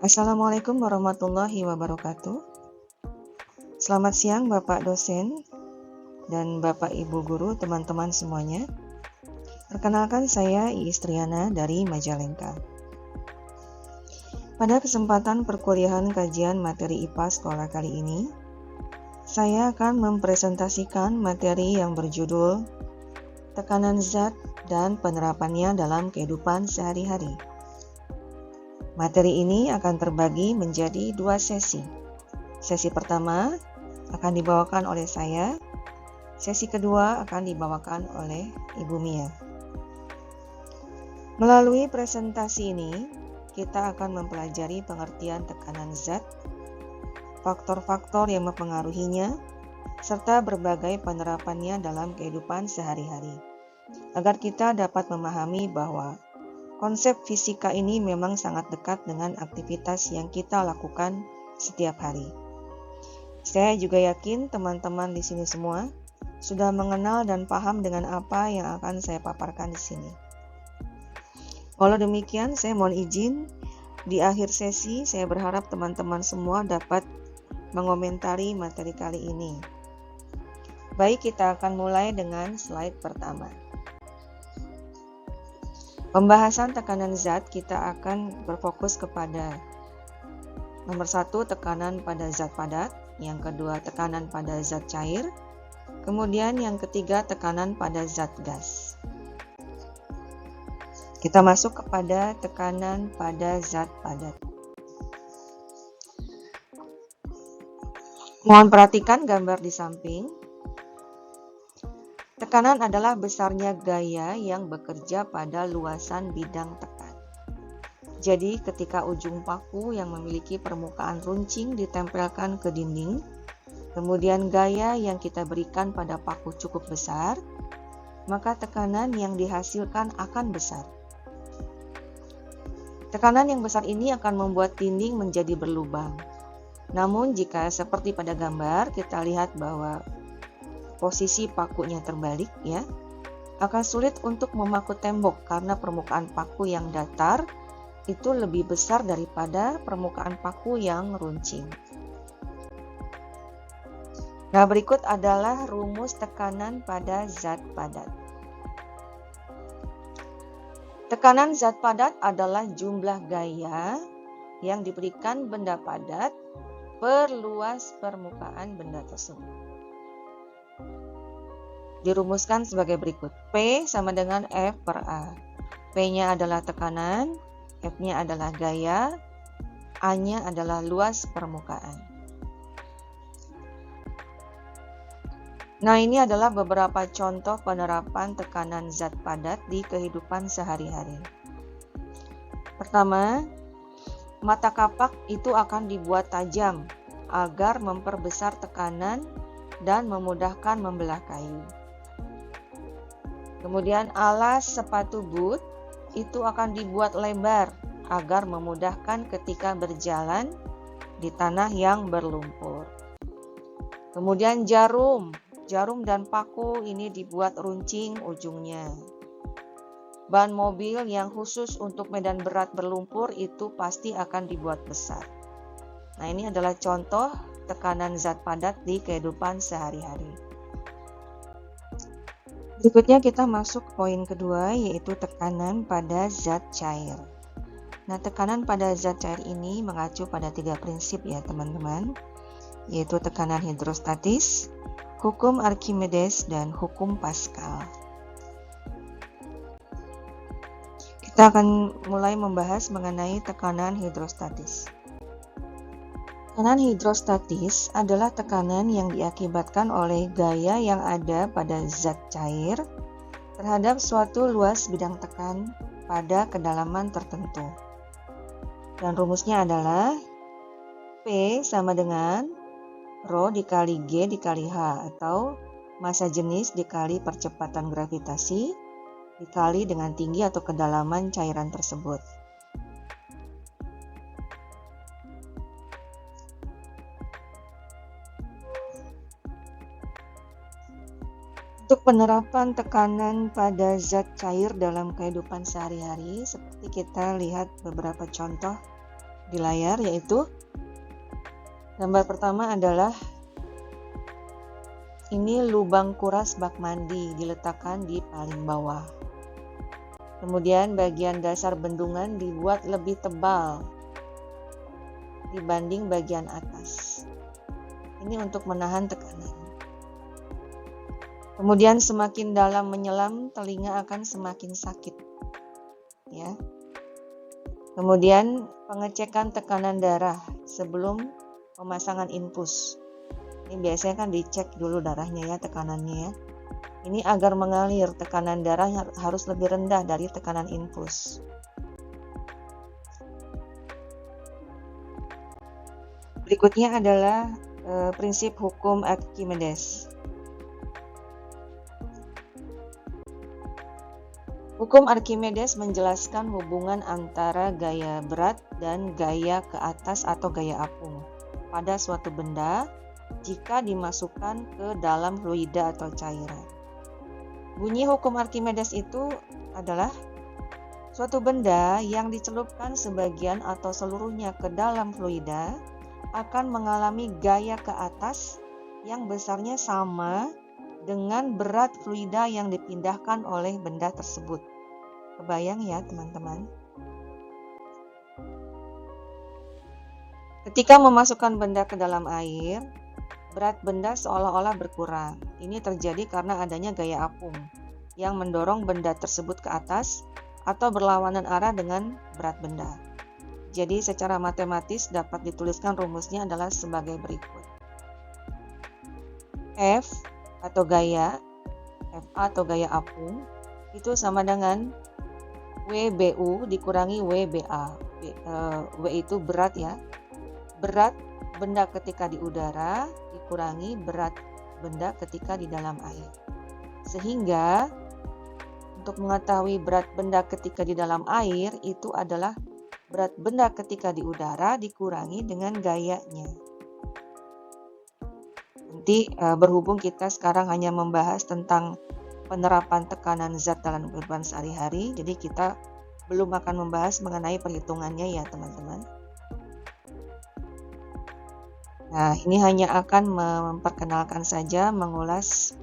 Assalamualaikum warahmatullahi wabarakatuh. Selamat siang Bapak dosen dan Bapak Ibu guru, teman-teman semuanya. Perkenalkan, saya Iis Triana dari Majalengka. Pada kesempatan perkuliahan kajian materi IPA sekolah kali ini, saya akan mempresentasikan materi yang berjudul Tekanan Zat dan Penerapannya dalam Kehidupan Sehari-hari. Materi ini akan terbagi menjadi 2 sesi. Sesi pertama akan dibawakan oleh saya, sesi kedua akan dibawakan oleh Ibu Mia. Melalui presentasi ini, kita akan mempelajari pengertian tekanan zat, faktor-faktor yang mempengaruhinya, serta berbagai penerapannya dalam kehidupan sehari-hari, agar kita dapat memahami bahwa konsep fisika ini memang sangat dekat dengan aktivitas yang kita lakukan setiap hari. Saya juga yakin teman-teman di sini semua sudah mengenal dan paham dengan apa yang akan saya paparkan di sini. Walau demikian, saya mohon izin di akhir sesi saya berharap teman-teman semua dapat mengomentari materi kali ini. Baik, kita akan mulai dengan slide pertama. Pembahasan tekanan zat kita akan berfokus kepada nomor 1, tekanan pada zat padat, yang kedua tekanan pada zat cair, kemudian yang ketiga tekanan pada zat gas. Kita masuk kepada tekanan pada zat padat. Mohon perhatikan gambar di samping. Tekanan adalah besarnya gaya yang bekerja pada luasan bidang tekan. Jadi ketika ujung paku yang memiliki permukaan runcing ditempelkan ke dinding, kemudian gaya yang kita berikan pada paku cukup besar, maka tekanan yang dihasilkan akan besar. Tekanan yang besar ini akan membuat dinding menjadi berlubang. Namun jika seperti pada gambar, kita lihat bahwa posisi pakunya terbalik, ya, akan sulit untuk memaku tembok karena permukaan paku yang datar itu lebih besar daripada permukaan paku yang runcing. Nah, berikut adalah rumus tekanan pada zat padat. Tekanan zat padat adalah jumlah gaya yang diberikan benda padat per luas permukaan benda tersebut. Dirumuskan sebagai berikut. P sama dengan F per A. P-nya adalah tekanan, F-nya adalah gaya, A-nya adalah luas permukaan. Nah, ini adalah beberapa contoh penerapan tekanan zat padat di kehidupan sehari-hari. Pertama, mata kapak itu akan dibuat tajam agar memperbesar tekanan dan memudahkan membelah kayu. Kemudian alas sepatu boot itu akan dibuat lebar agar memudahkan ketika berjalan di tanah yang berlumpur. Kemudian jarum dan paku ini dibuat runcing ujungnya. Ban mobil yang khusus untuk medan berat berlumpur itu pasti akan dibuat besar. Nah, ini adalah contoh tekanan zat padat di kehidupan sehari-hari. Berikutnya kita masuk poin kedua, yaitu tekanan pada zat cair. Nah, tekanan pada zat cair ini mengacu pada 3 prinsip ya teman-teman, yaitu tekanan hidrostatis, hukum Archimedes, dan hukum Pascal. Kita akan mulai membahas mengenai tekanan hidrostatis. Tekanan hidrostatis adalah tekanan yang diakibatkan oleh gaya yang ada pada zat cair terhadap suatu luas bidang tekan pada kedalaman tertentu. Dan rumusnya adalah P sama dengan Rho dikali G dikali H, atau massa jenis dikali percepatan gravitasi dikali dengan tinggi atau kedalaman cairan tersebut. Untuk penerapan tekanan pada zat cair dalam kehidupan sehari-hari, seperti kita lihat beberapa contoh di layar, yaitu gambar pertama adalah ini lubang kuras bak mandi diletakkan di paling bawah. Kemudian bagian dasar bendungan dibuat lebih tebal dibanding bagian atas. Ini untuk menahan tekanan. Kemudian semakin dalam menyelam, telinga akan semakin sakit. Ya. Kemudian pengecekan tekanan darah sebelum pemasangan infus. Ini biasanya kan dicek dulu darahnya ya, tekanannya ya. Ini agar mengalir, tekanan darah harus lebih rendah dari tekanan infus. Berikutnya adalah prinsip hukum Archimedes. Hukum Archimedes menjelaskan hubungan antara gaya berat dan gaya ke atas atau gaya apung pada suatu benda jika dimasukkan ke dalam fluida atau cairan. Bunyi hukum Archimedes itu adalah suatu benda yang dicelupkan sebagian atau seluruhnya ke dalam fluida akan mengalami gaya ke atas yang besarnya sama dengan berat fluida yang dipindahkan oleh benda tersebut. Kebayang ya teman-teman? Ketika memasukkan benda ke dalam air, berat benda seolah-olah berkurang. Ini terjadi karena adanya gaya apung yang mendorong benda tersebut ke atas atau berlawanan arah dengan berat benda. Jadi secara matematis dapat dituliskan rumusnya adalah sebagai berikut. F atau gaya, FA atau gaya apung, itu sama dengan WBU dikurangi WBA. W itu berat ya. Berat benda ketika di udara dikurangi berat benda ketika di dalam air. Sehingga untuk mengetahui berat benda ketika di dalam air itu adalah berat benda ketika di udara dikurangi dengan gayanya. Nanti berhubung kita sekarang hanya membahas tentang penerapan tekanan zat dalam kehidupan sehari-hari, jadi kita belum akan membahas mengenai perhitungannya ya teman-teman. Nah, ini hanya akan memperkenalkan saja, mengulas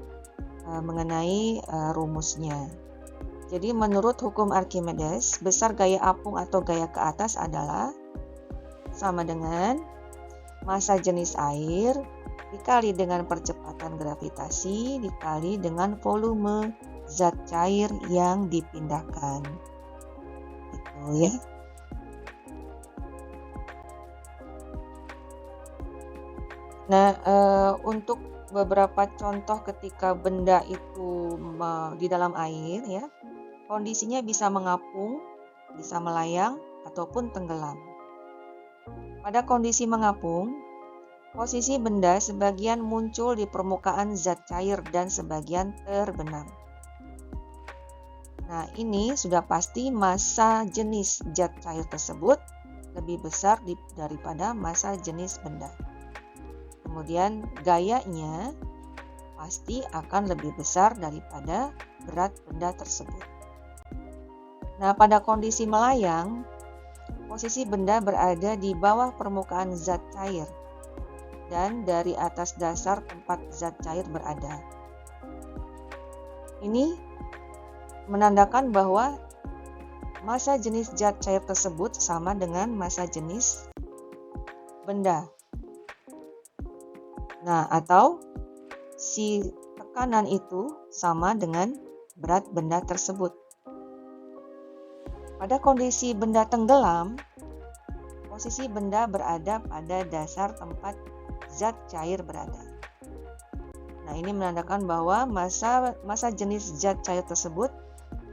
mengenai rumusnya. Jadi menurut hukum Archimedes, besar gaya apung atau gaya ke atas adalah sama dengan massa jenis air dikali dengan percepatan gravitasi dikali dengan volume zat cair yang dipindahkan. Gitu ya. Nah, untuk beberapa contoh ketika benda itu di dalam air ya, kondisinya bisa mengapung, bisa melayang, ataupun tenggelam. Pada kondisi mengapung, posisi benda sebagian muncul di permukaan zat cair dan sebagian terbenam. Nah, ini sudah pasti massa jenis zat cair tersebut lebih besar daripada massa jenis benda. Kemudian gayanya pasti akan lebih besar daripada berat benda tersebut. Nah, pada kondisi melayang, posisi benda berada di bawah permukaan zat cair dan dari atas dasar tempat zat cair berada. Ini menandakan bahwa massa jenis zat cair tersebut sama dengan massa jenis benda. Nah, atau si tekanan itu sama dengan berat benda tersebut. Pada kondisi benda tenggelam, posisi benda berada pada dasar tempat zat cair berada. Nah, ini menandakan bahwa massa jenis zat cair tersebut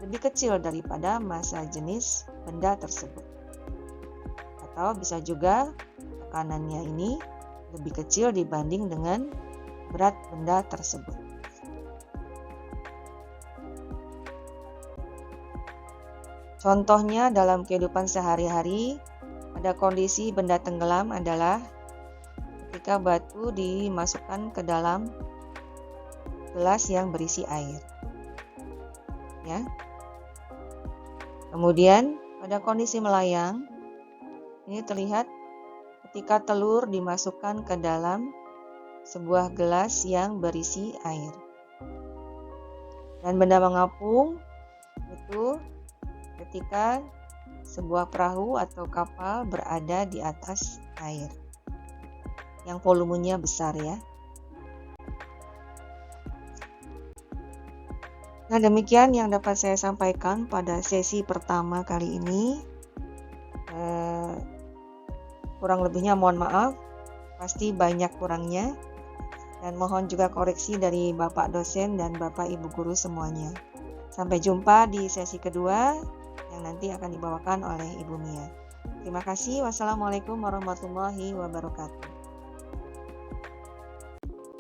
lebih kecil daripada massa jenis benda tersebut. Atau bisa juga tekanannya ini lebih kecil dibanding dengan berat benda tersebut. Contohnya dalam kehidupan sehari-hari, pada kondisi benda tenggelam adalah ketika batu dimasukkan ke dalam gelas yang berisi air. Ya. Kemudian pada kondisi melayang, Ini terlihat ketika telur dimasukkan ke dalam sebuah gelas yang berisi air. Dan benda mengapung itu ketika sebuah perahu atau kapal berada di atas air yang volumenya besar ya. Nah, demikian yang dapat saya sampaikan pada sesi pertama kali ini. Kurang lebihnya mohon maaf, pasti banyak kurangnya, dan mohon juga koreksi dari Bapak dosen dan Bapak Ibu guru semuanya. Sampai jumpa di sesi kedua yang nanti akan dibawakan oleh Ibu Mia. Terima kasih. Wassalamualaikum warahmatullahi wabarakatuh.